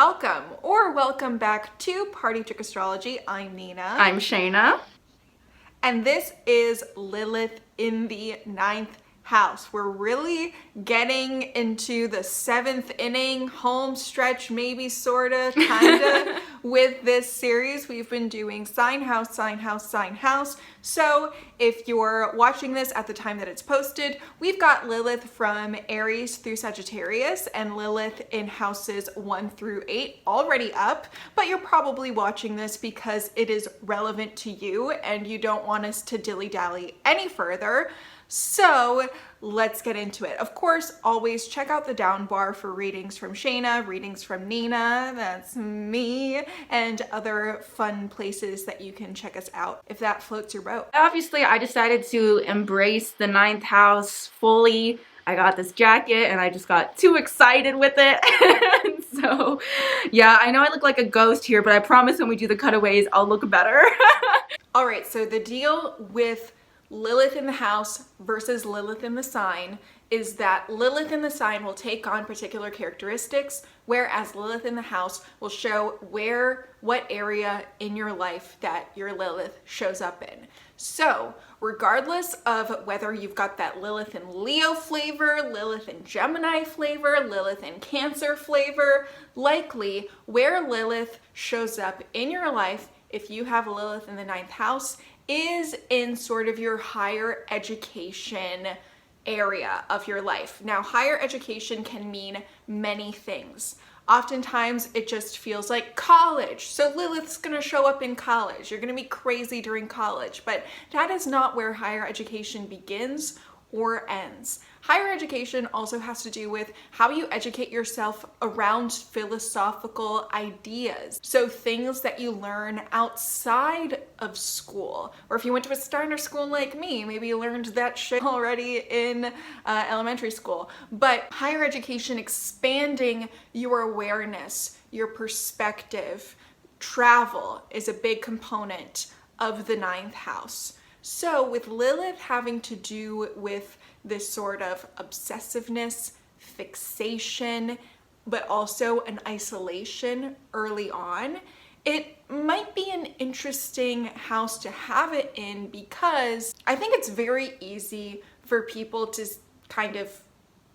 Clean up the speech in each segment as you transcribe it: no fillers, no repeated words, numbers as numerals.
welcome or welcome back to Party Trick Astrology. I'm Nina. I'm Shaina. And this is Lilith in the 9th house. We're really getting into the 7th inning, home stretch, maybe, sorta, kinda, with this series. We've been doing sign house, sign house, sign house. So if you're watching this at the time that it's posted, we've got Lilith from Aries through Sagittarius and Lilith in houses 1 through 8 already up, but you're probably watching this because it is relevant to you and you don't want us to dilly-dally any further. So let's get into it. Of course, always check out the down bar for readings from Shaina, readings from Nina, that's me, and other fun places that you can check us out if that floats your boat. Obviously, I decided to embrace the 9th house fully. I got this jacket and I just got too excited with it. So yeah, I know I look like a ghost here, but I promise when we do the cutaways, I'll look better. All right, so the deal with Lilith in the house versus Lilith in the sign is that Lilith in the sign will take on particular characteristics, whereas Lilith in the house will show what area in your life that your Lilith shows up in. So regardless of whether you've got that Lilith in Leo flavor, Lilith in Gemini flavor, Lilith in Cancer flavor, likely where Lilith shows up in your life, if you have Lilith in the 9th house, is in sort of your higher education area of your life. Now, higher education can mean many things. Oftentimes, it just feels like college. So Lilith's gonna show up in college. You're gonna be crazy during college, but that is not where higher education begins or ends. Higher education also has to do with how you educate yourself around philosophical ideas. So things that you learn outside of school. Or if you went to a Steiner school like me, maybe you learned that shit already in elementary school. But higher education expanding your awareness, your perspective, travel is a big component of the 9th house. So with Lilith having to do with this sort of obsessiveness, fixation, but also an isolation early on, it might be an interesting house to have it in because I think it's very easy for people to kind of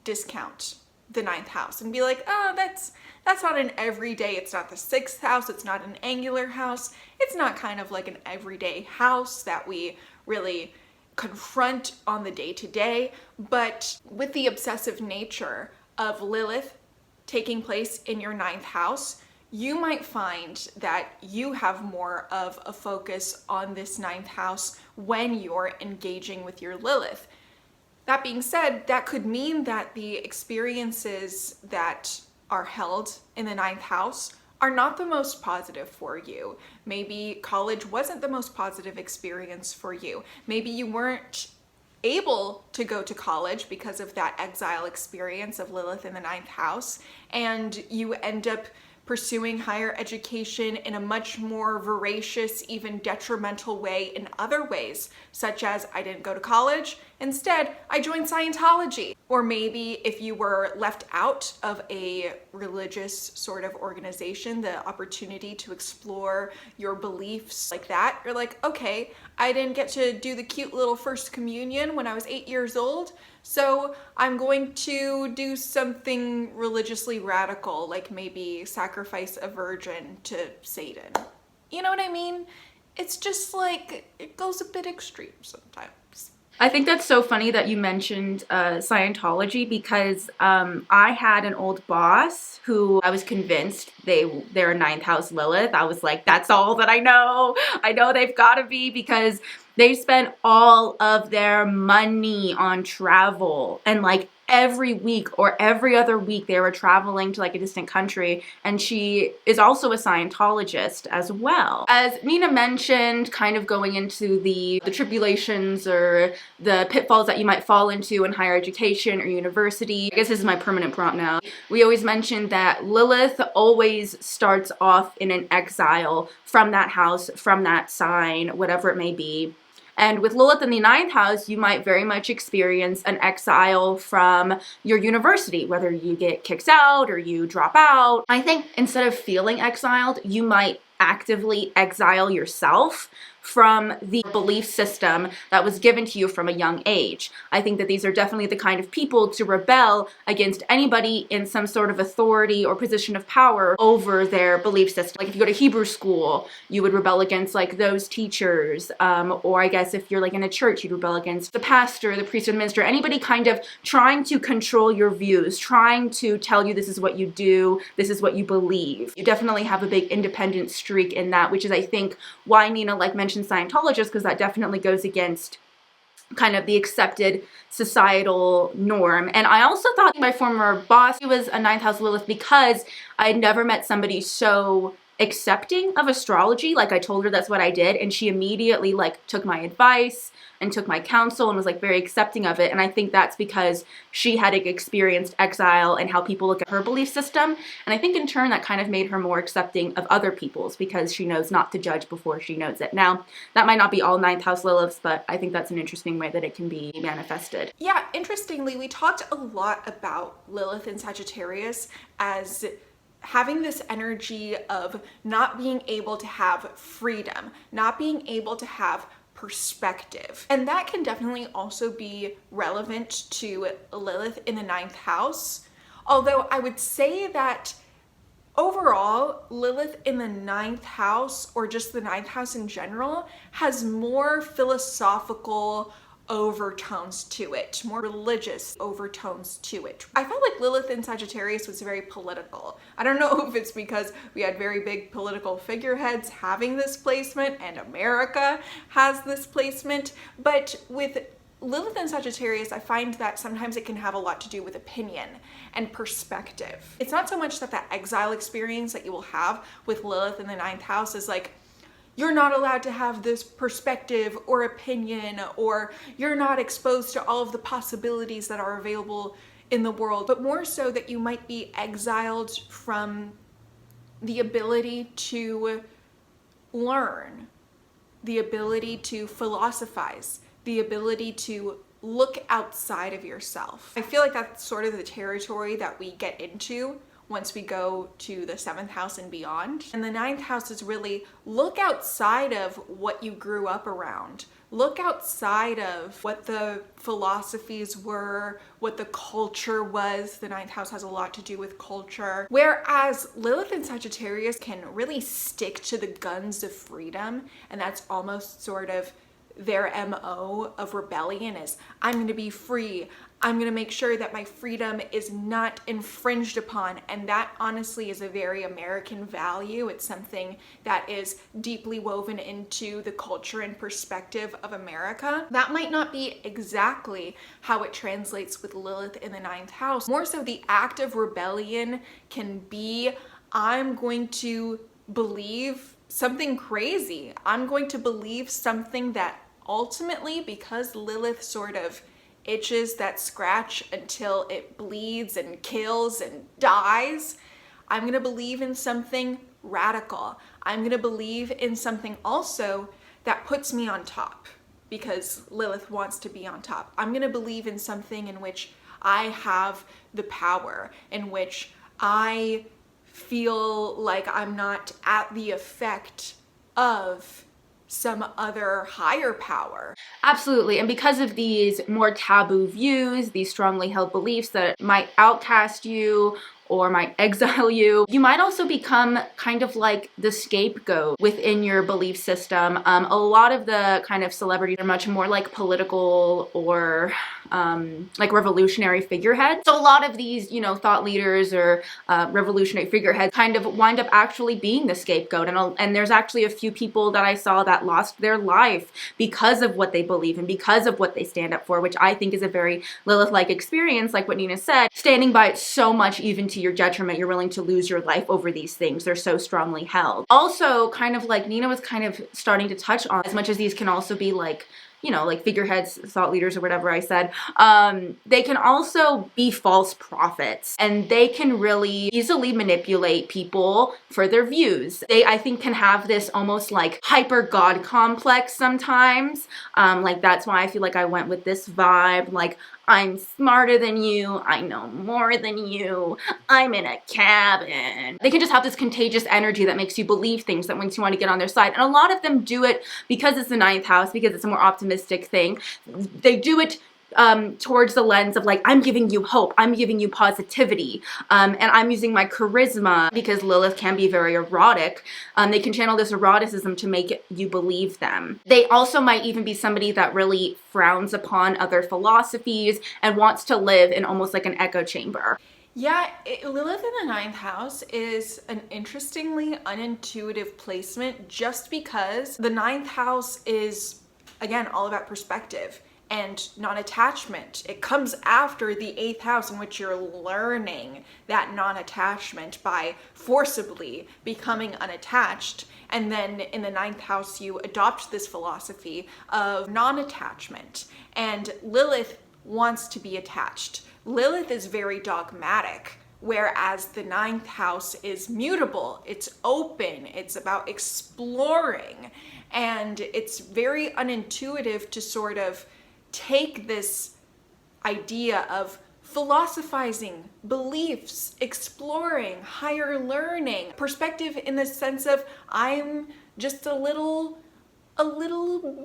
discount the 9th house and be like, oh, that's not an everyday, it's not the 6th house, it's not an angular house, it's not kind of like an everyday house that we really confront on the day-to-day. But with the obsessive nature of Lilith taking place in your 9th house, you might find that you have more of a focus on this 9th house when you're engaging with your Lilith. That being said, that could mean that the experiences that are held in the 9th house are not the most positive for you. Maybe college wasn't the most positive experience for you. Maybe you weren't able to go to college because of that exile experience of Lilith in the 9th house, and you end up pursuing higher education in a much more voracious, even detrimental way in other ways, such as I didn't go to college, instead I joined Scientology. Or maybe if you were left out of a religious sort of organization, the opportunity to explore your beliefs like that, you're like, okay, I didn't get to do the cute little first communion when I was 8 years old, so I'm going to do something religiously radical, like maybe sacrifice a virgin to Satan. You know what I mean? It's just like, it goes a bit extreme sometimes. I think that's so funny that you mentioned Scientology because I had an old boss who I was convinced they're a 9th house Lilith. I was like, that's all that I know. I know they've got to be because they spent all of their money on travel and like every week or every other week they were traveling to like a distant country, and she is also a Scientologist as well. As Nina mentioned, kind of going into the tribulations or the pitfalls that you might fall into in higher education or university. I guess this is my permanent prompt now. We always mention that Lilith always starts off in an exile from that house, from that sign, whatever it may be. And with Lilith in the 9th house, you might very much experience an exile from your university, whether you get kicked out or you drop out. I think instead of feeling exiled, you might actively exile yourself from the belief system that was given to you from a young age. I think that these are definitely the kind of people to rebel against anybody in some sort of authority or position of power over their belief system. Like if you go to Hebrew school, you would rebel against like those teachers, or I guess if you're like in a church, you'd rebel against the pastor, the priest or the minister, anybody kind of trying to control your views, trying to tell you this is what you do, this is what you believe. You definitely have a big independent streak in that, which is I think why Nina like mentioned Scientologists, because that definitely goes against kind of the accepted societal norm. And I also thought my former boss, he was a 9th house Lilith, because I had never met somebody so accepting of astrology. Like I told her that's what I did, and she immediately like took my advice and took my counsel and was like very accepting of it. And I think that's because she had experienced exile and how people look at her belief system. And I think in turn that kind of made her more accepting of other people's, because she knows not to judge before she knows it. Now, that might not be all 9th house Liliths, but I think that's an interesting way that it can be manifested. Yeah, interestingly, we talked a lot about Lilith in Sagittarius as having this energy of not being able to have freedom, not being able to have perspective. And that can definitely also be relevant to Lilith in the 9th house. Although I would say that overall, Lilith in the 9th house, or just the 9th house in general, has more philosophical overtones to it, more religious overtones to it. I felt like Lilith in Sagittarius was very political. I don't know if it's because we had very big political figureheads having this placement and America has this placement, but with Lilith in Sagittarius, I find that sometimes it can have a lot to do with opinion and perspective. It's not so much that that exile experience that you will have with Lilith in the 9th house is like, you're not allowed to have this perspective or opinion, or you're not exposed to all of the possibilities that are available in the world, but more so that you might be exiled from the ability to learn, the ability to philosophize, the ability to look outside of yourself. I feel like that's sort of the territory that we get into once we go to the 7th house and beyond. And the 9th house is really look outside of what you grew up around. Look outside of what the philosophies were, what the culture was. The 9th house has a lot to do with culture. Whereas Lilith in Sagittarius can really stick to the guns of freedom, and that's almost sort of their MO of rebellion is, I'm going to be free. I'm going to make sure that my freedom is not infringed upon. And that honestly is a very American value. It's something that is deeply woven into the culture and perspective of America. That might not be exactly how it translates with Lilith in the 9th house. More so the act of rebellion can be, I'm going to believe something crazy. I'm going to believe something that ultimately, because Lilith sort of itches that scratch until it bleeds and kills and dies, I'm gonna believe in something radical. I'm gonna believe in something also that puts me on top, because Lilith wants to be on top. I'm gonna believe in something in which I have the power, in which I feel like I'm not at the effect of some other higher power. Absolutely. And because of these more taboo views, these strongly held beliefs that might outcast you or might exile you, you might also become kind of like the scapegoat within your belief system. A lot of the kind of celebrities are much more like political or like revolutionary figureheads. So a lot of these, you know, thought leaders or revolutionary figureheads kind of wind up actually being the scapegoat. And there's actually a few people that I saw that lost their life because of what they believe and because of what they stand up for, which I think is a very Lilith-like experience, like what Nina said, standing by it so much even to your detriment, you're willing to lose your life over these things. They're so strongly held. Also, kind of like Nina was kind of starting to touch on, as much as these can also be like you know, like figureheads, thought leaders, or whatever I said, they can also be false prophets, and they can really easily manipulate people for their views. They, I think, can have this almost like hyper god complex sometimes. Like that's why I feel like I went with this vibe, like I'm smarter than you, I know more than you, I'm in a cabin. They can just have this contagious energy that makes you believe things, that makes you want to get on their side. And a lot of them do it because it's the ninth house, because it's a more optimistic thing. They do it towards the lens of like, I'm giving you hope, I'm giving you positivity, and I'm using my charisma, because Lilith can be very erotic. They can channel this eroticism to make you believe them. They also might even be somebody that really frowns upon other philosophies and wants to live in almost like an echo chamber. Yeah, Lilith in the ninth house is an interestingly unintuitive placement, just because the ninth house is, again, all about perspective and non-attachment. It comes after the eighth house, in which you're learning that non-attachment by forcibly becoming unattached. And then in the ninth house, you adopt this philosophy of non-attachment. And Lilith wants to be attached. Lilith is very dogmatic, whereas the ninth house is mutable, it's open, it's about exploring. And it's very unintuitive to sort of take this idea of philosophizing, beliefs, exploring, higher learning, perspective in the sense of I'm just a little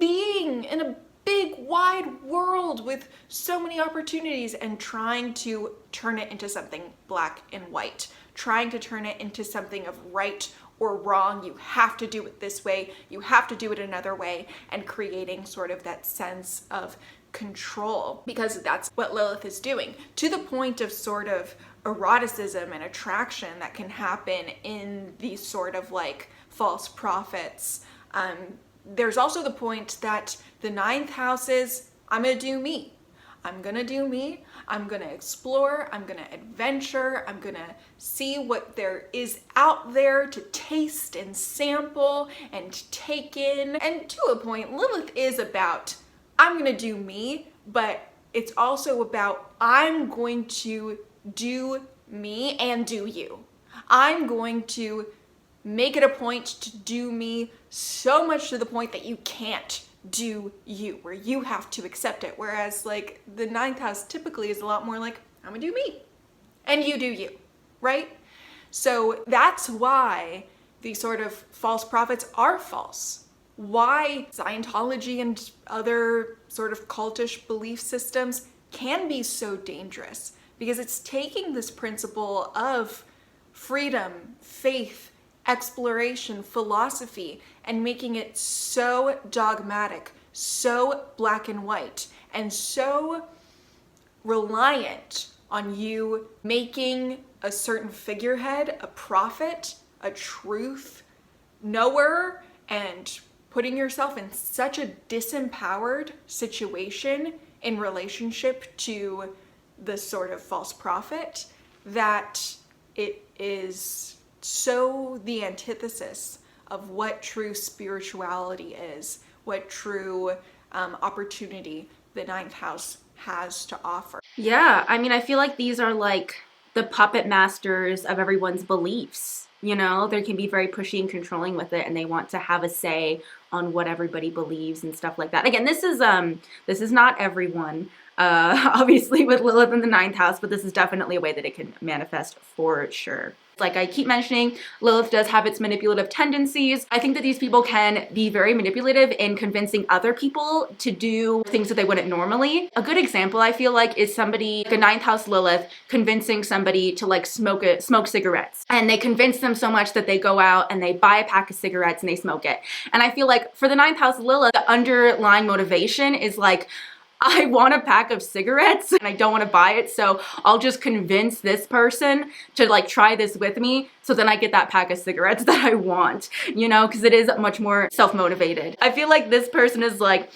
being in a big wide world with so many opportunities, and trying to turn it into something black and white, trying to turn it into something of right or wrong. You have to do it this way, you have to do it another way, and creating sort of that sense of control, because that's what Lilith is doing, to the point of sort of eroticism and attraction that can happen in these sort of like false prophets. There's also the point that the ninth house is, I'm gonna do me. I'm gonna do me. I'm gonna explore. I'm gonna adventure. I'm gonna see what there is out there to taste and sample and take in. And to a point, Lilith is about, I'm gonna do me, but it's also about, I'm going to do me and do you. I'm going to make it a point to do me so much to the point that you can't do you, where you have to accept it. Whereas like the ninth house typically is a lot more like, I'm gonna do me and you do you, right? So that's why these sort of false prophets are false. Why Scientology and other sort of cultish belief systems can be so dangerous, because it's taking this principle of freedom, faith, exploration, philosophy, and making it so dogmatic, so black and white, and so reliant on you making a certain figurehead a prophet, a truth knower, and putting yourself in such a disempowered situation in relationship to the sort of false prophet that it is so the antithesis of what true spirituality is, what true opportunity the ninth house has to offer. Yeah, I mean, I feel like these are like the puppet masters of everyone's beliefs. You know, they can be very pushy and controlling with it, and they want to have a say on what everybody believes and stuff like that. Again, this is not everyone, obviously, with Lilith in the ninth house, but this is definitely a way that it can manifest for sure. Like I keep mentioning, Lilith does have its manipulative tendencies. I think that these people can be very manipulative in convincing other people to do things that they wouldn't normally. A good example, I feel like, is somebody, like a ninth house Lilith, convincing somebody to like smoke cigarettes. And they convince them so much that they go out and they buy a pack of cigarettes and they smoke it. And I feel like for the ninth house Lilith, the underlying motivation is like, I want a pack of cigarettes and I don't want to buy it, so I'll just convince this person to like try this with me, so then I get that pack of cigarettes that I want, you know, because it is much more self-motivated. I feel like this person is like,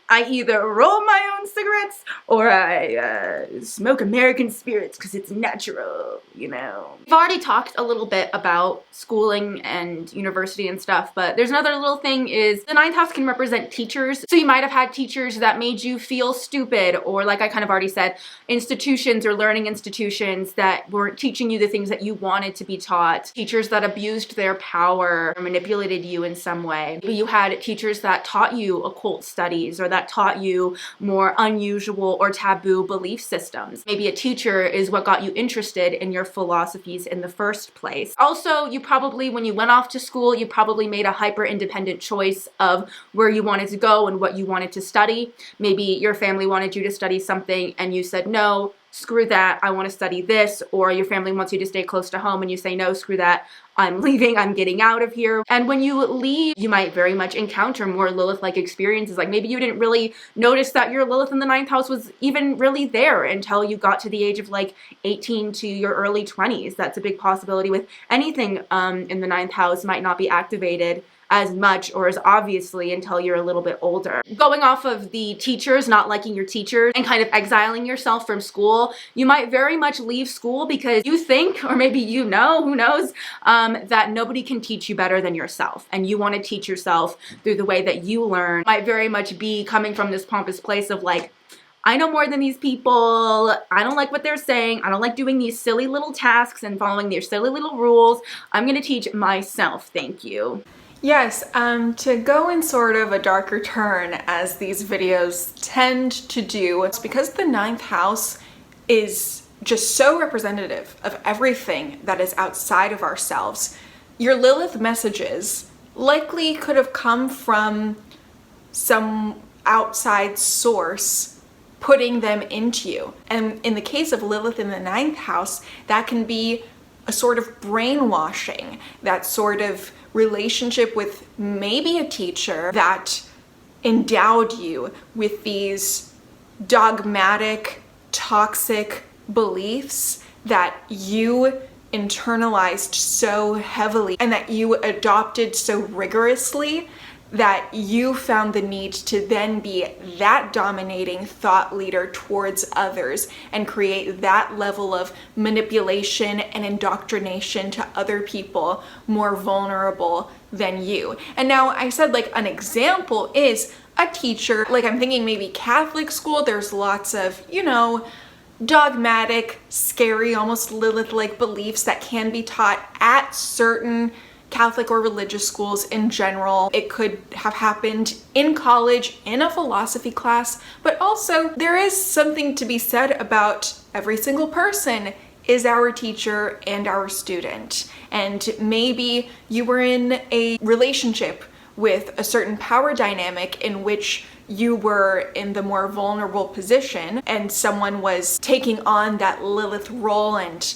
I either roll my own cigarettes or I smoke American spirits because it's natural, you know. We've already talked a little bit about schooling and university and stuff, but there's another little thing is the ninth house can represent teachers. So you might have had teachers that made you feel stupid, or like I kind of already said, institutions or learning institutions that weren't teaching you the things that you wanted to be taught. Teachers that abused their power or manipulated you in some way. Maybe you had teachers that taught you occult studies or that taught you more unusual or taboo belief systems. Maybe a teacher is what got you interested in your philosophies in the first place. Also, you probably, when you went off to school, you probably made a hyper-independent choice of where you wanted to go and what you wanted to study. Maybe your family wanted you to study something and you said, no, screw that, I want to study this, or your family wants you to stay close to home and you say, no, screw that, I'm leaving, I'm getting out of here. And when you leave, you might very much encounter more Lilith-like experiences. Like maybe you didn't really notice that your Lilith in the ninth house was even really there until you got to the age of like 18 to your early 20s. That's a big possibility with anything in the ninth house might not be activated as much or as obviously until you're a little bit older. Going off of the teachers, not liking your teachers and kind of exiling yourself from school, you might very much leave school because you think, or maybe you know, who knows, that nobody can teach you better than yourself. And you want to teach yourself through the way that you learn. Might very much be coming from this pompous place of like, I know more than these people. I don't like what they're saying. I don't like doing these silly little tasks and following their silly little rules. I'm going to teach myself. Thank you. Yes, to go in sort of a darker turn as these videos tend to do, it's because the ninth house is just so representative of everything that is outside of ourselves. Your Lilith messages likely could have come from some outside source putting them into you. And in the case of Lilith in the ninth house, that can be a sort of brainwashing, that sort of relationship with maybe a teacher that endowed you with these dogmatic, toxic beliefs that you internalized so heavily and that you adopted so rigorously that you found the need to then be that dominating thought leader towards others and create that level of manipulation and indoctrination to other people more vulnerable than you. And now I said like an example is a teacher, like I'm thinking maybe Catholic school, there's lots of, you know, dogmatic, scary, almost Lilith-like beliefs that can be taught at certain Catholic or religious schools in general. It could have happened in college, in a philosophy class, but also there is something to be said about every single person is our teacher and our student. And maybe you were in a relationship with a certain power dynamic in which you were in the more vulnerable position and someone was taking on that Lilith role, and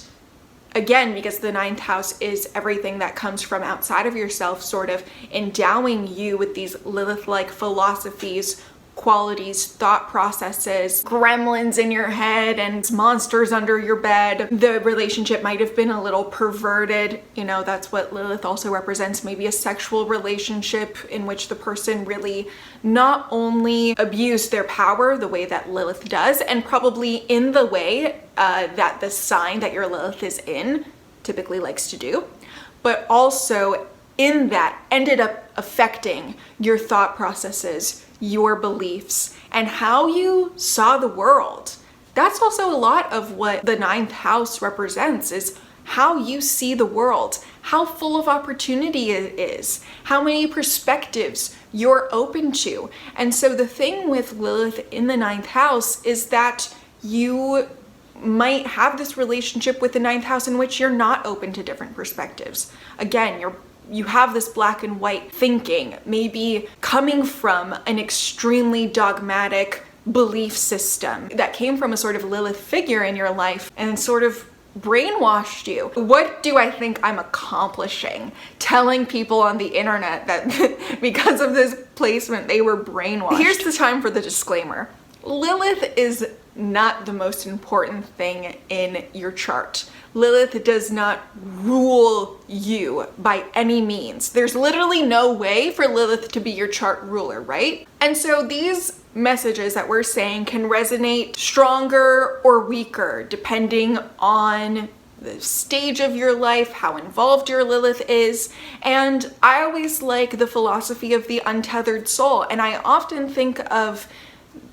again, because the ninth house is everything that comes from outside of yourself, sort of endowing you with these Lilith-like philosophies, qualities, thought processes, gremlins in your head and monsters under your bed. The relationship might have been a little perverted. You know, that's what Lilith also represents, maybe a sexual relationship in which the person really not only abused their power the way that Lilith does, and probably in the way that the sign that your Lilith is in typically likes to do, but also in that ended up affecting your thought processes, your beliefs, and how you saw the world. That's also a lot of what the ninth house represents, is how you see the world, how full of opportunity it is, how many perspectives you're open to. And so the thing with Lilith in the ninth house is that you might have this relationship with the ninth house in which you're not open to different perspectives. Again, you have this black and white thinking, maybe coming from an extremely dogmatic belief system that came from a sort of Lilith figure in your life and sort of brainwashed you. What do I think I'm accomplishing? Telling people on the internet that because of this placement, they were brainwashed. Here's the time for the disclaimer. Lilith is not the most important thing in your chart. Lilith does not rule you by any means. There's literally no way for Lilith to be your chart ruler, right? And so these messages that we're saying can resonate stronger or weaker depending on the stage of your life, how involved your Lilith is. And I always like the philosophy of the untethered soul, and I often think of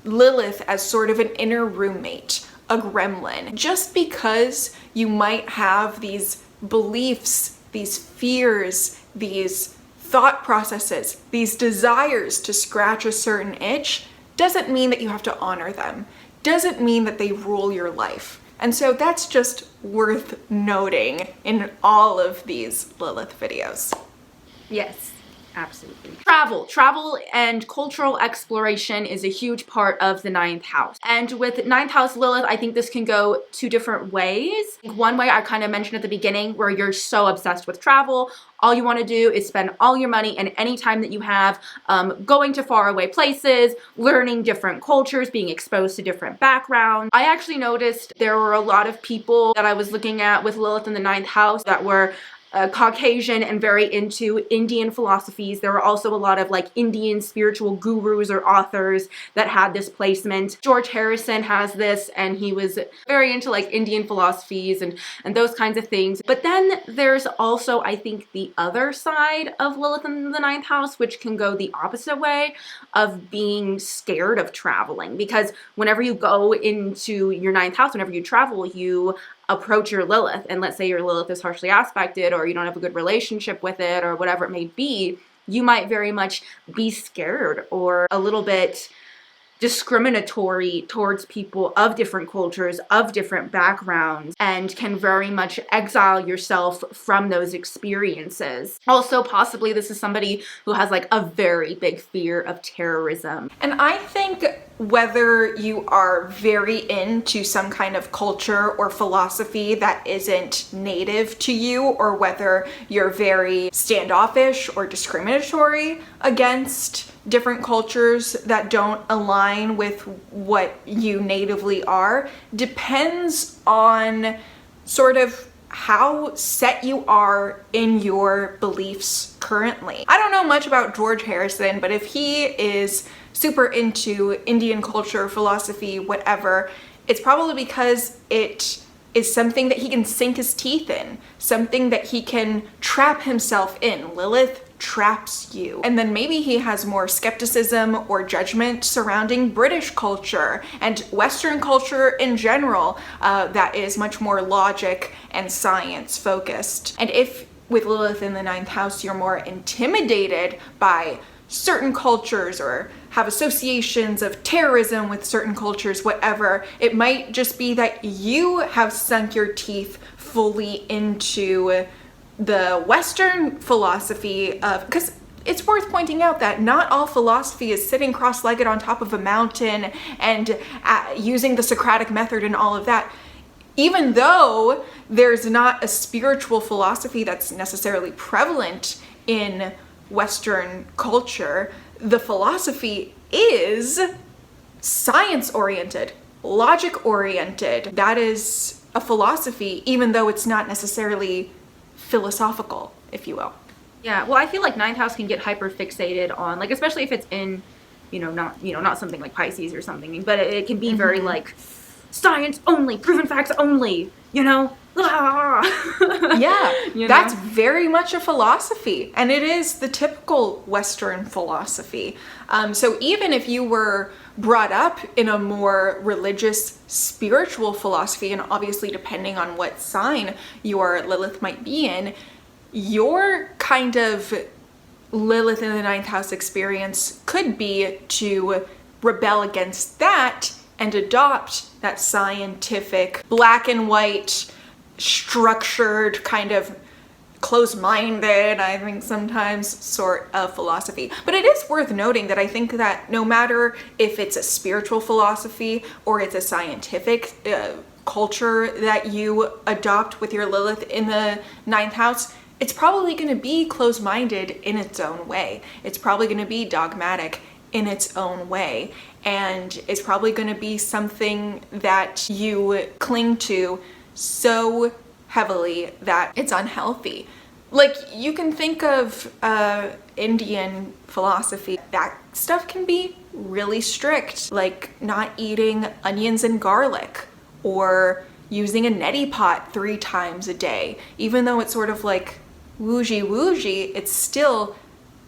Lilith as sort of an inner roommate, a gremlin. Just because you might have these beliefs, these fears, these thought processes, these desires to scratch a certain itch, doesn't mean that you have to honor them, doesn't mean that they rule your life. And so that's just worth noting in all of these Lilith videos. Yes, absolutely. Travel and cultural exploration is a huge part of the 9th house. And with 9th house Lilith, I think this can go two different ways. One way I kind of mentioned at the beginning, where you're so obsessed with travel, all you want to do is spend all your money and any time that you have going to faraway places, learning different cultures, being exposed to different backgrounds. I actually noticed there were a lot of people that I was looking at with Lilith in the 9th house that were Caucasian and very into Indian philosophies. There were also a lot of like Indian spiritual gurus or authors that had this placement. George Harrison has this, and he was very into like Indian philosophies and those kinds of things. But then there's also, I think, the other side of Lilith in the 9th house, which can go the opposite way of being scared of traveling. Because whenever you go into your 9th house, whenever you travel, you approach your Lilith, and let's say your Lilith is harshly aspected, or you don't have a good relationship with it, or whatever it may be, you might very much be scared or a little bit discriminatory towards people of different cultures, of different backgrounds, and can very much exile yourself from those experiences. Also, possibly this is somebody who has like a very big fear of terrorism. And I think whether you are very into some kind of culture or philosophy that isn't native to you, or whether you're very standoffish or discriminatory against different cultures that don't align with what you natively are, depends on sort of how set you are in your beliefs currently. I don't know much about George Harrison, but if he is super into Indian culture, philosophy, whatever, it's probably because it is something that he can sink his teeth in, something that he can trap himself in. Lilith traps you. And then maybe he has more skepticism or judgment surrounding British culture and Western culture in general, that is much more logic and science focused. And if with Lilith in the 9th house you're more intimidated by certain cultures or have associations of terrorism with certain cultures, whatever, it might just be that you have sunk your teeth fully into the Western philosophy of, because it's worth pointing out that not all philosophy is sitting cross-legged on top of a mountain and using the Socratic method and all of that. Even though there's not a spiritual philosophy that's necessarily prevalent in Western culture, the philosophy is science-oriented, logic-oriented. That is a philosophy, even though it's not necessarily philosophical, if you will. Yeah, well, I feel like 9th house can get hyper fixated on, like, especially if it's in, not something like Pisces or something, but it can be very like science only, proven facts only, Yeah, that's very much a philosophy, and it is the typical Western philosophy. So even if you were brought up in a more religious, spiritual philosophy, and obviously depending on what sign your Lilith might be in, your kind of Lilith in the 9th house experience could be to rebel against that and adopt that scientific, black and white, structured, kind of closed-minded, I think sometimes, sort of philosophy. But it is worth noting that I think that no matter if it's a spiritual philosophy or it's a scientific culture that you adopt with your Lilith in the 9th house, it's probably going to be closed-minded in its own way. It's probably going to be dogmatic in its own way. And it's probably going to be something that you cling to so heavily that it's unhealthy. Like, you can think of Indian philosophy. That stuff can be really strict, like not eating onions and garlic or using a neti pot 3 times a day. Even though it's sort of like woojie, it still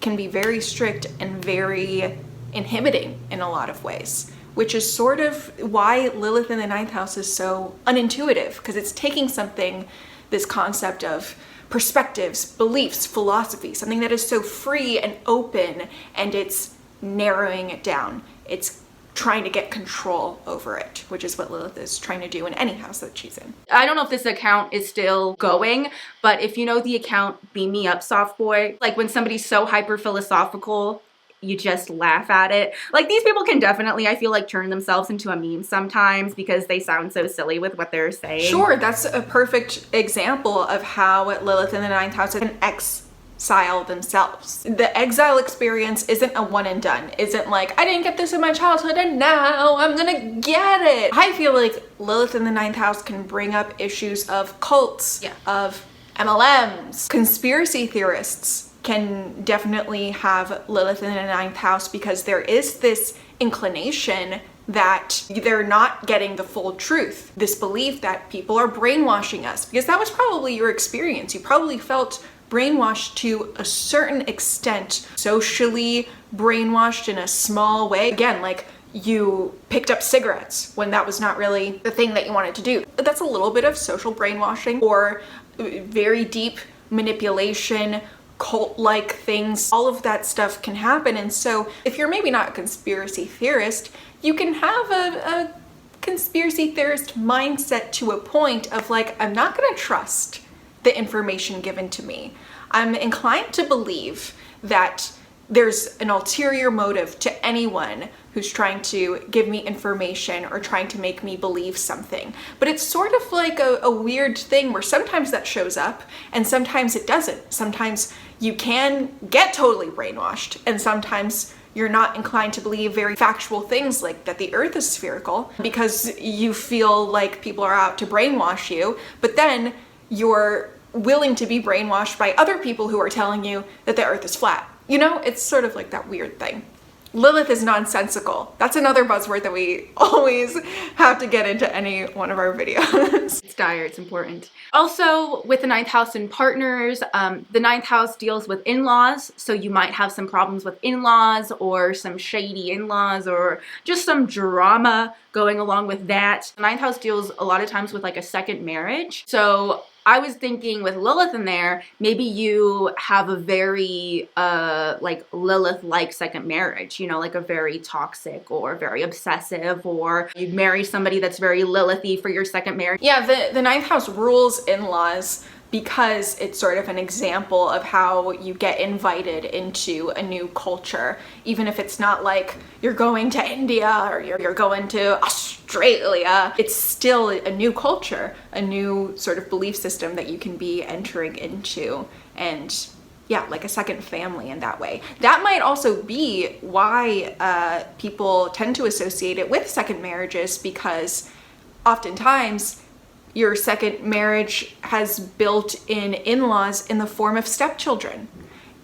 can be very strict and very inhibiting in a lot of ways, which is sort of why Lilith in the 9th house is so unintuitive, because it's taking something, this concept of perspectives, beliefs, philosophy, something that is so free and open, and it's narrowing it down. It's trying to get control over it, which is what Lilith is trying to do in any house that she's in. I don't know if this account is still going, but if you know the account Beam Me Up Soft Boy, like when somebody's so hyper philosophical, you just laugh at it. Like, these people can definitely, I feel like, turn themselves into a meme sometimes because they sound so silly with what they're saying. Sure, that's a perfect example of how Lilith in the 9th house can exile themselves. The exile experience isn't a one and done. Isn't like, I didn't get this in my childhood and now I'm gonna get it. I feel like Lilith in the 9th house can bring up issues of cults, of MLMs, conspiracy theorists can definitely have Lilith in the 9th house because there is this inclination that they're not getting the full truth. This belief that people are brainwashing us, because that was probably your experience. You probably felt brainwashed to a certain extent, socially brainwashed in a small way. Again, like you picked up cigarettes when that was not really the thing that you wanted to do. But that's a little bit of social brainwashing or very deep manipulation, cult-like things. All of that stuff can happen. And so if you're maybe not a conspiracy theorist, you can have a conspiracy theorist mindset to a point of like, I'm not gonna trust the information given to me. I'm inclined to believe that there's an ulterior motive to anyone who's trying to give me information or trying to make me believe something. But it's sort of like a weird thing where sometimes that shows up and sometimes it doesn't. Sometimes you can get totally brainwashed and sometimes you're not inclined to believe very factual things like that the earth is spherical because you feel like people are out to brainwash you, but then you're willing to be brainwashed by other people who are telling you that the earth is flat. You know, it's sort of like that weird thing. Lilith is nonsensical. That's another buzzword that we always have to get into any one of our videos. It's dire, it's important. Also, with the 9th house and partners, the 9th house deals with in-laws, so you might have some problems with in-laws or some shady in-laws or just some drama going along with that. The 9th house deals a lot of times with like a second marriage. So I was thinking with Lilith in there, maybe you have a very like Lilith-like second marriage, you know, like a very toxic or very obsessive, or you marry somebody that's very Lilith-y for your second marriage. Yeah, the 9th house rules in-laws because it's sort of an example of how you get invited into a new culture. Even if it's not like you're going to India or you're going to Australia, it's still a new culture, a new sort of belief system that you can be entering into. And yeah, like a second family in that way. That might also be why people tend to associate it with second marriages, because oftentimes your second marriage has built-in in-laws in the form of stepchildren,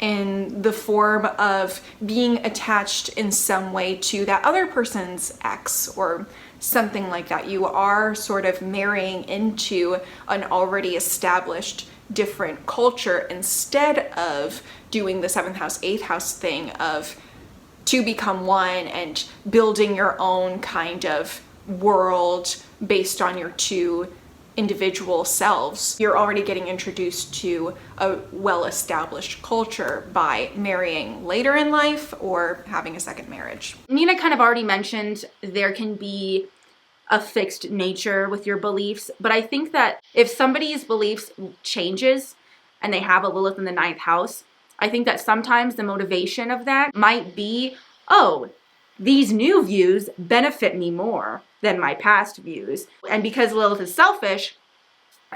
in the form of being attached in some way to that other person's ex or something like that. You are sort of marrying into an already established different culture instead of doing the 7th house, 8th house thing of to become one and building your own kind of world based on your two individual selves. You're already getting introduced to a well-established culture by marrying later in life or having a second marriage. Nina kind of already mentioned there can be a fixed nature with your beliefs, but I think that if somebody's beliefs changes and they have a Lilith in the 9th house, I think that sometimes the motivation of that might be, oh, these new views benefit me more than my past views. And because Lilith is selfish,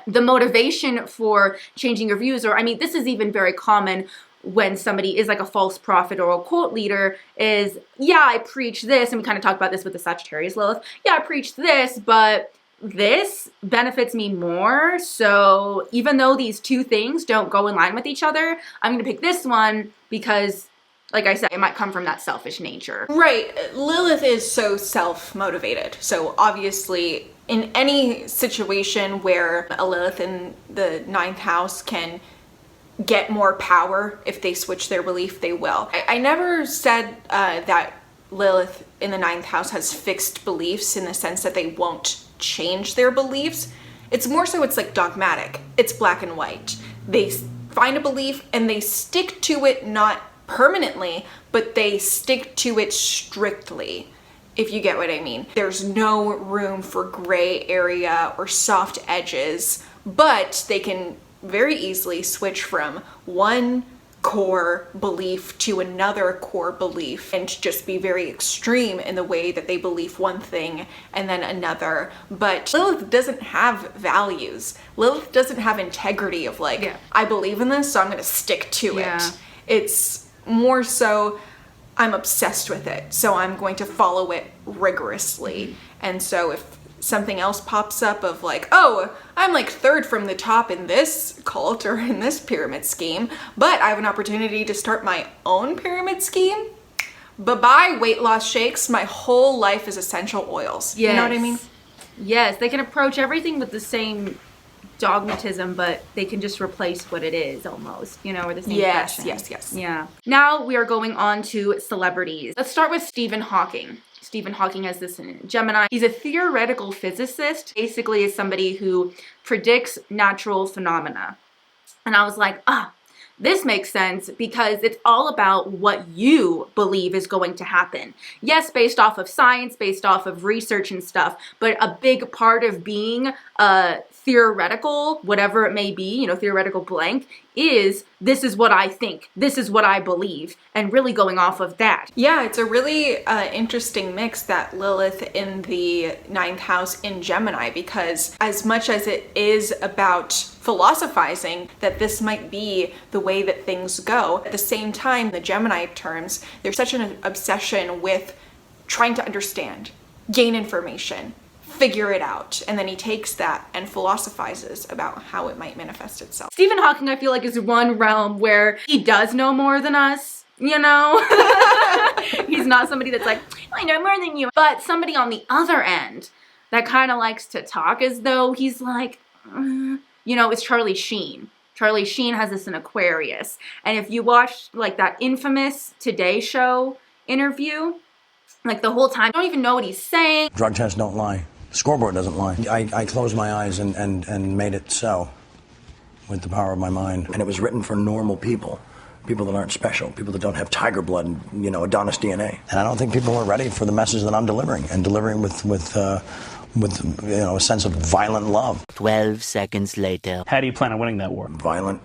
the motivation for changing your views, or I mean, this is even very common when somebody is like a false prophet or a cult leader, is, yeah, I preach this, and we kind of talked about this with the Sagittarius Lilith, yeah, I preach this, but this benefits me more, so even though these two things don't go in line with each other, I'm going to pick this one because like I said, it might come from that selfish nature. Right. Lilith is so self-motivated. So obviously, in any situation where a Lilith in the 9th house can get more power if they switch their belief, they will. I never said that Lilith in the 9th house has fixed beliefs in the sense that they won't change their beliefs. It's more so it's like dogmatic. It's black and white. They find a belief and they stick to it, not permanently, but they stick to it strictly, if you get what I mean. There's no room for gray area or soft edges, but they can very easily switch from one core belief to another core belief and just be very extreme in the way that they believe one thing and then another. But Lilith doesn't have values. Lilith doesn't have integrity of like, I believe in this, so I'm gonna stick to it. It's more so, I'm obsessed with it, so I'm going to follow it rigorously. And so if something else pops up of like, oh, I'm like 3rd from the top in this cult or in this pyramid scheme, but I have an opportunity to start my own pyramid scheme. Bye-bye weight loss shakes. My whole life is essential oils. You know what I mean? Yes, they can approach everything with the same dogmatism, but they can just replace what it is almost, you know, or the same passion. Yes. Yeah. Now we are going on to celebrities. Let's start with Stephen Hawking. Stephen Hawking has this in Gemini. He's a theoretical physicist, basically is somebody who predicts natural phenomena. And I was like, this makes sense because it's all about what you believe is going to happen. Yes, based off of science, based off of research and stuff, but a big part of being theoretical, whatever it may be, you know, theoretical blank, is this is what I think, this is what I believe, and really going off of that. Yeah, it's a really interesting mix, that Lilith in the 9th house in Gemini, because as much as it is about philosophizing that this might be the way that things go, at the same time, the Gemini terms, there's such an obsession with trying to understand, gain information, figure it out, and then he takes that and philosophizes about how it might manifest itself. Stephen Hawking, I feel like, is one realm where he does know more than us, you know? He's not somebody that's like, I know more than you. But somebody on the other end that kind of likes to talk as though he's like, you know, is Charlie Sheen. Charlie Sheen has this in Aquarius. And if you watch like that infamous Today Show interview, like the whole time, I don't even know what he's saying. Drug tests don't lie. Scoreboard doesn't lie. I closed my eyes and made it so with the power of my mind. And it was written for normal people. People that aren't special. People that don't have tiger blood and, you know, Adonis DNA. And I don't think people are ready for the message that I'm delivering. And delivering with you know, a sense of violent love. 12 seconds later. How do you plan on winning that war? Violent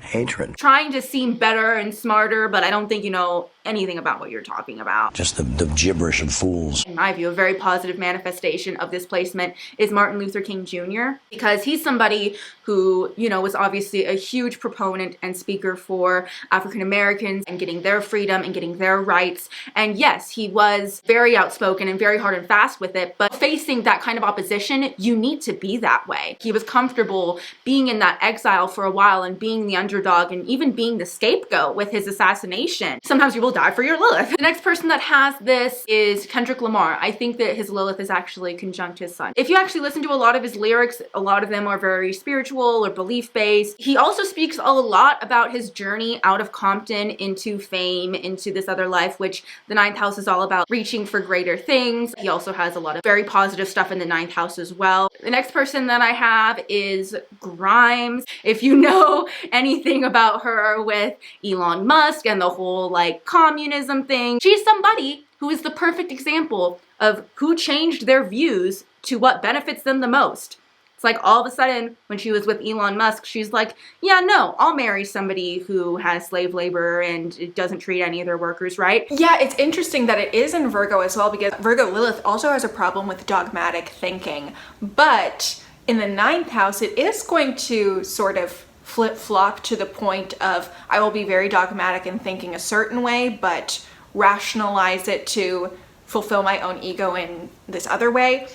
hatred. Trying to seem better and smarter, but I don't think you know anything about what you're talking about. Just the gibberish of fools. In my view, a very positive manifestation of this placement is Martin Luther King Jr. because he's somebody who, you know, was obviously a huge proponent and speaker for African Americans and getting their freedom and getting their rights. And yes, he was very outspoken and very hard and fast with it, but facing that kind of opposition, you need to be that way. He was comfortable being in that exile for a while and being the underdog and even being the scapegoat with his assassination. Sometimes you will die for your Lilith. The next person that has this is Kenrick Lamar. I think that his Lilith is actually conjunct his sun. If you actually listen to a lot of his lyrics, a lot of them are very spiritual or belief-based. He also speaks a lot about his journey out of Compton into fame, into this other life, which the 9th house is all about reaching for greater things. He also has a lot of very positive stuff in the 9th house as well. The next person that I have is Grimes. If you know anything about her with Elon Musk and the whole like communism thing, she's somebody who is the perfect example of who changed their views to what benefits them the most. It's like all of a sudden when she was with Elon Musk, she's like, yeah, no, I'll marry somebody who has slave labor and it doesn't treat any of their workers right. Yeah, it's interesting that it is in Virgo as well, because Virgo Lilith also has a problem with dogmatic thinking. But in the 9th house, it is going to sort of flip-flop to the point of I will be very dogmatic in thinking a certain way, but rationalize it to fulfill my own ego in this other way.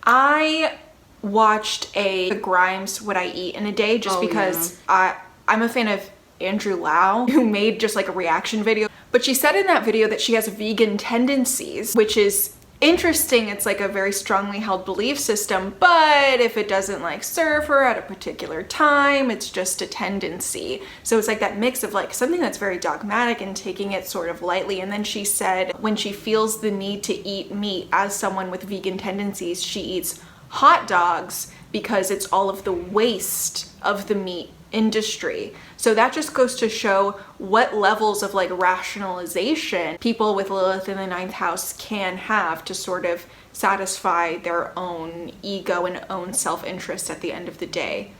I watched a Grimes What I Eat in a Day just because I'm a fan of Andrew Lau, who made just like a reaction video. But she said in that video that she has vegan tendencies, which is interesting. It's like a very strongly held belief system, but if it doesn't like serve her at a particular time, it's just a tendency. So it's like that mix of like something that's very dogmatic and taking it sort of lightly. And then she said when she feels the need to eat meat as someone with vegan tendencies, she eats hot dogs because it's all of the waste of the meat industry. So that just goes to show what levels of like rationalization people with Lilith in the 9th house can have to sort of satisfy their own ego and own self-interest at the end of the day,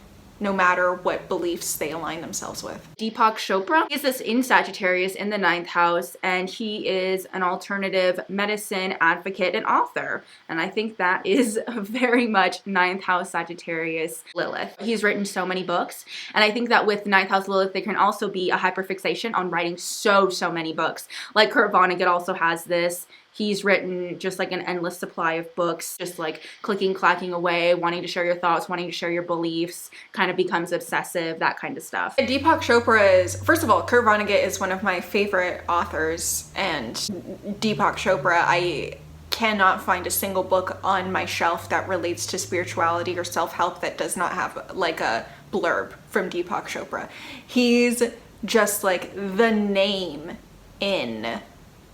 no matter what beliefs they align themselves with. Deepak Chopra is this in Sagittarius in the 9th house, and he is an alternative medicine advocate and author. And I think that is very much 9th house Sagittarius Lilith. He's written so many books, and I think that with 9th house Lilith, there can also be a hyperfixation on writing so many books. Like Kurt Vonnegut also has this. He's written just like an endless supply of books, just like clicking, clacking away, wanting to share your thoughts, wanting to share your beliefs, kind of becomes obsessive, that kind of stuff. Deepak Chopra is, first of all, Kurt Vonnegut is one of my favorite authors, and Deepak Chopra, I cannot find a single book on my shelf that relates to spirituality or self-help that does not have like a blurb from Deepak Chopra. He's just like the name in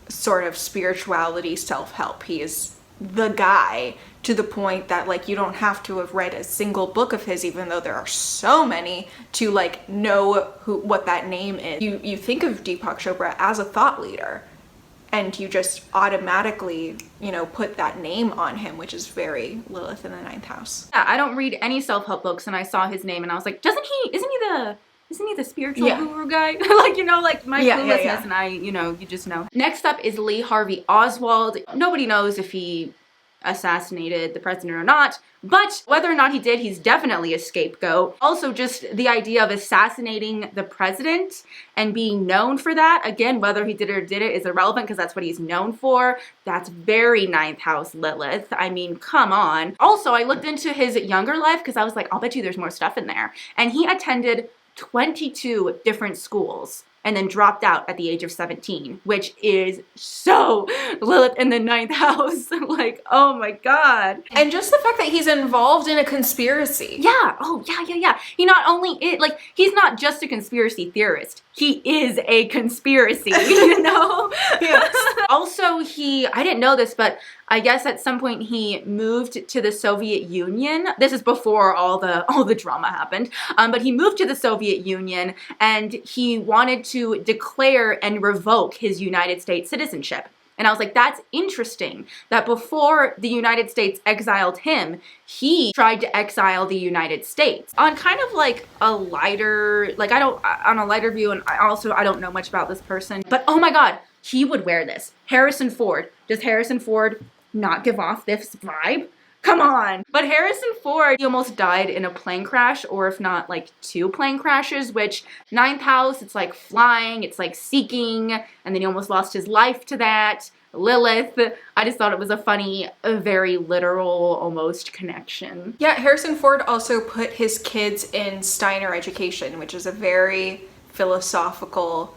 sort of spirituality, self-help. He is the guy, to the point that like you don't have to have read a single book of his, even though there are so many, to like know what that name is. You think of Deepak Chopra as a thought leader, and you just automatically, you know, put that name on him, which is very Lilith in the 9th house. Yeah, I don't read any self-help books, and I saw his name and I was like, isn't he the spiritual guru guy? Like, you know, like my cluelessness, and I, you know, you just know. Next up is Lee Harvey Oswald. Nobody knows if he assassinated the president or not, but whether or not he did, he's definitely a scapegoat. Also, just the idea of assassinating the president and being known for that, again, whether he did it or did it is irrelevant because that's what he's known for. That's very 9th house Lilith. I mean, come on. Also, I looked into his younger life because I was like, I'll bet you there's more stuff in there. And he attended 22 different schools and then dropped out at the age of 17, which is so Lilith in the 9th house. Like, oh my God. And just the fact that he's involved in a conspiracy. Yeah. Oh, yeah. He not only he's not just a conspiracy theorist. He is a conspiracy, you know? Yes. Also, I didn't know this, but I guess at some point he moved to the Soviet Union. This is before all the drama happened. But he moved to the Soviet Union and he wanted to declare and revoke his United States citizenship. And I was like, that's interesting that before the United States exiled him, he tried to exile the United States. On kind of like a lighter, like on a lighter view, and I don't know much about this person, but oh my God, he would wear this. Harrison Ford. Does Harrison Ford not give off this vibe? Come on. But Harrison Ford, he almost died in a plane crash, or if not like 2 plane crashes, which 9th house, it's like flying, it's like seeking, and then he almost lost his life to that. Lilith. I just thought it was a funny, a very literal almost connection. Yeah, Harrison Ford also put his kids in Steiner education, which is a very philosophical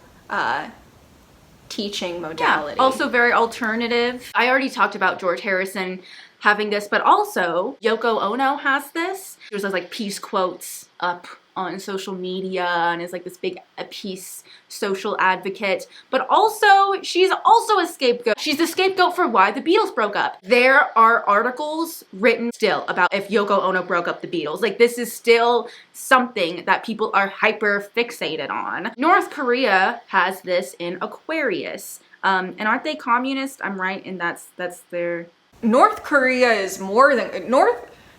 teaching modality. Yeah, also very alternative. I already talked about George Harrison having this, but also Yoko Ono has this. There's those like peace quotes up on social media and is like this big peace social advocate, but also she's also a scapegoat. She's the scapegoat for why the Beatles broke up. There are articles written still about if Yoko Ono broke up the Beatles. Like, this is still something that people are hyper fixated on. North Korea has this in Aquarius. And aren't they communist? I'm right, and that's their... North Korea is more than...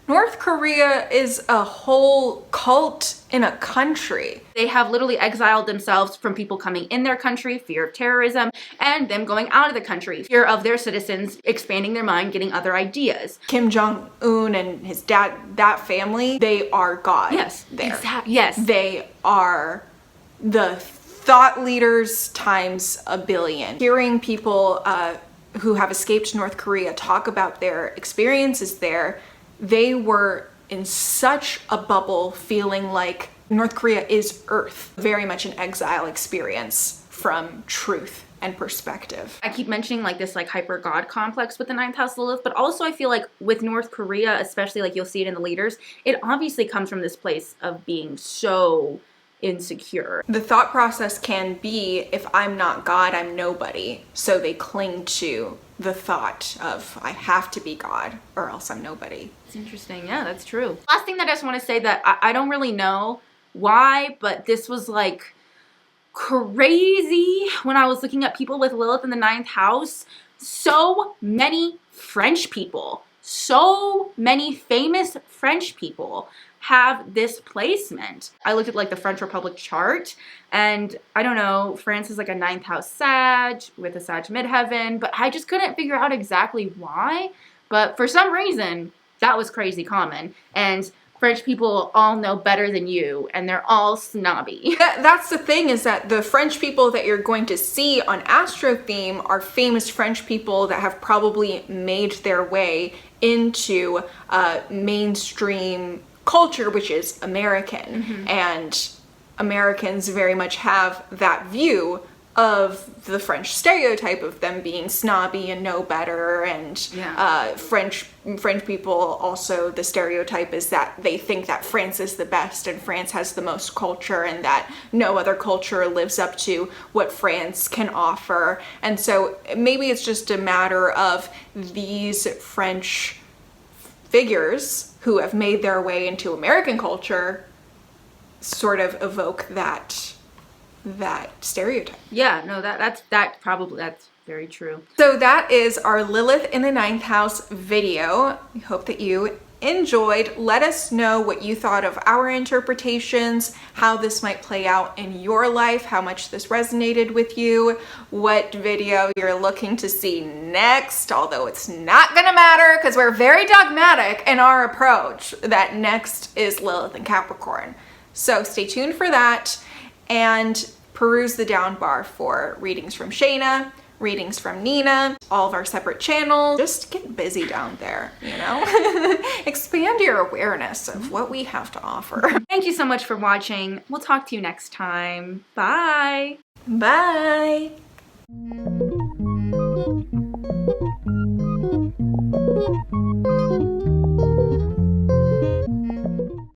North Korea is a whole cult in a country. They have literally exiled themselves from people coming in their country, fear of terrorism, and them going out of the country, fear of their citizens expanding their mind, getting other ideas. Kim Jong-un and his dad, that family, they are God. Yes, there. exactly. Yes. They are the thought leaders times a billion. Hearing people who have escaped North Korea talk about their experiences there, they were in such a bubble, feeling like North Korea is Earth. Very much an exile experience from truth and perspective. I keep mentioning like this like hyper god complex with the ninth house Lilith, but also I feel like with North Korea, especially like you'll see it in the leaders, it obviously comes from this place of being so insecure. The thought process can be, if I'm not God, I'm nobody. So they cling to the thought of, I have to be God or else I'm nobody. It's interesting. Yeah, that's true. Last thing that I just want to say that I don't really know why, but this was like crazy when I was looking at people with Lilith in the ninth house. So many French people, so many famous French people have this placement. I looked at like the French Republic chart, and I don't know, France is like a ninth house Sag with a Sag midheaven, but I just couldn't figure out exactly why. But for some reason, that was crazy common. And French people all know better than you, and they're all snobby. That's the thing, is that the French people that you're going to see on Astro Theme are famous French people that have probably made their way into mainstream culture, which is American. And Americans very much have that view of the French stereotype of them being snobby and know better, and French people also, the stereotype is that they think that France is the best and France has the most culture and that no other culture lives up to what France can offer. And so maybe it's just a matter of these French figures who have made their way into American culture sort of evoke that stereotype. Yeah, no, that's very true. So that is our Lilith in the ninth house video. We hope that you enjoyed. Let us know what you thought of our interpretations, how this might play out in your life, how much this resonated with you, what video you're looking to see next, although it's not gonna matter because we're very dogmatic in our approach that next is Lilith and Capricorn. So stay tuned for that, and peruse the down bar for readings from Shaina, readings from Nina, all of our separate channels. Just get busy down there, you know? Expand your awareness of what we have to offer. Thank you so much for watching. We'll talk to you next time. Bye. Bye.